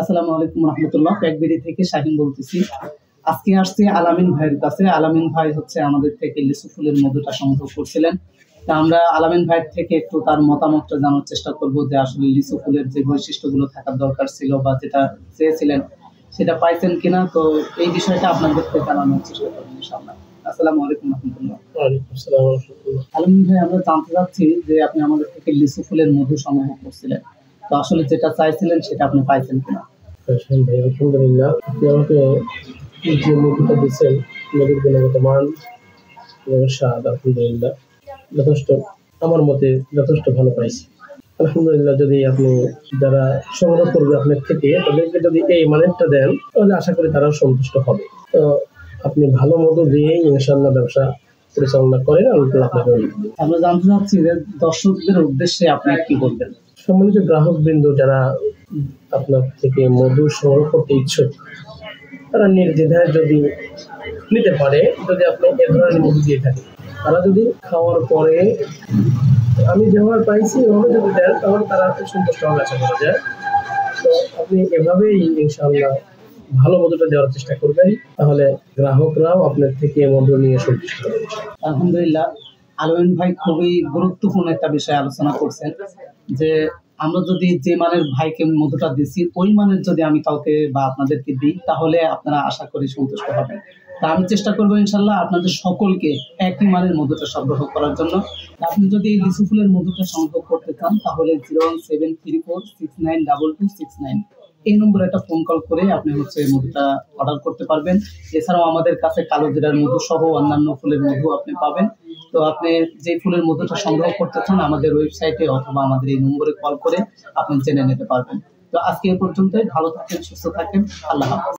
আসসালামু আলাইকুম রহমতুল্লাহ। প্যাকবেরি থেকে শাহিন বলতেছি। আজকে আসছি আলামিন ভাইয়ের কাছে। আলামিন ভাই হচ্ছে আমাদের থেকে লিচু ফুলের মধুটা সংগ্রহ করছিলেন। তা আমরা আলামিন ভাইয়ের থেকে একটু তার মতামতটা জানার চেষ্টা করব যে আসলে লিচু ফুলের যে বৈশিষ্ট্যগুলো থাকার দরকার ছিল বা যেটা চেয়েছিলেন সেটা পাইছেন কিনা। তো এই বিষয়টা আপনাদেরকে জানানোর চেষ্টা করবো ইনশাআল্লাহ। আসসালামু আলাইকুম রহমতুল্লাহ। ওয়ালাইকুম আসসালাম ওয়া রাহমাতুল্লাহ। আলামিন ভাই, আমরা জানতে চাচ্ছি যে আপনি আমাদের থেকে লিচু ফুলের মধু সংগ্রহ করছিলেন। তো আসলে যেটা চাইছিলেন সেটা আপনি পাইছেন কিনা? শাহিন ভাই, আলহামদুলিল্লাহ, আপনি আমাকে যে মুভিটা দিচ্ছেন, মুভির গুণগত মান এবং স্বাদ আলহামদুলিল্লাহ যথেষ্ট, আমার মতে যথেষ্ট ভালো পাইছি। আলহামদুলিল্লাহ, যদি আপনি যারা সংগ্রহ করবে আপনার থেকে তাদেরকে যদি এই মানেরটা দেন তাহলে আশা করি তারাও সন্তুষ্ট হবে। তো আপনি ভালো মতো দিয়েই ইনশাআল্লাহ ব্যবসা পরিচালনা করেন। আল্লাহ আপনাকে আমরা জানতে চাচ্ছি যে দর্শকদের উদ্দেশ্যে আপনি কি বলবেন? সম্মানিত গ্রাহক বৃন্দ যারা আপনার থেকে মধু সংগ্রহ করতে ইচ্ছুক, তারা নির্দ্বিধায় যদি নিতে পারে, যদি আপনি এ ধরনের মধু দিয়ে থাকেন, তারা যদি খাওয়ার পরে আমি যেভাবে পাইছি এভাবে যদি দেন তাহলে তারা খুব সন্তুষ্ট হবে আশা করা যায়। তো আপনি এভাবেই ইনশাআল্লাহ ভালো মধুটা দেওয়ার চেষ্টা করবেন, তাহলে গ্রাহকরাও আপনার থেকে মধু নিয়ে সন্তুষ্ট হবে। আলহামদুলিল্লাহ, আলামিন ভাই খুবই গুরুত্বপূর্ণ একটা বিষয় আলোচনা করছেন যে আমরা যদি যে মানের ভাইকে মধুটা দিচ্ছি ওই মানের যদি আমি কাউকে বা আপনাদেরকে দিই তাহলে আপনারা আশা করি সন্তুষ্ট হবেন। তা আমি চেষ্টা করবো ইনশাল্লাহ আপনাদের সকলকে একই মানের মধুটা সংগ্রহ করার জন্য। আপনি যদি এই লিচু ফুলের মধুটা সংগ্রহ করতে চান তাহলে 01734692269 এই নম্বরে একটা ফোন কল করে আপনি হচ্ছে মধুটা অর্ডার করতে পারবেন। এছাড়াও আমাদের কাছে কালো জিরার মধু সহ অন্যান্য ফুলের মধু আপনি পাবেন। তো আপনি যে ফুলের মধুটা সংগ্রহ করতে চান আমাদের ওয়েবসাইটে অথবা আমাদের এই নম্বরে কল করে আপনি জেনে নিতে পারবেন। তো আজকে এ পর্যন্তই। ভালো থাকেন, সুস্থ থাকেন। আল্লাহ হাফেজ।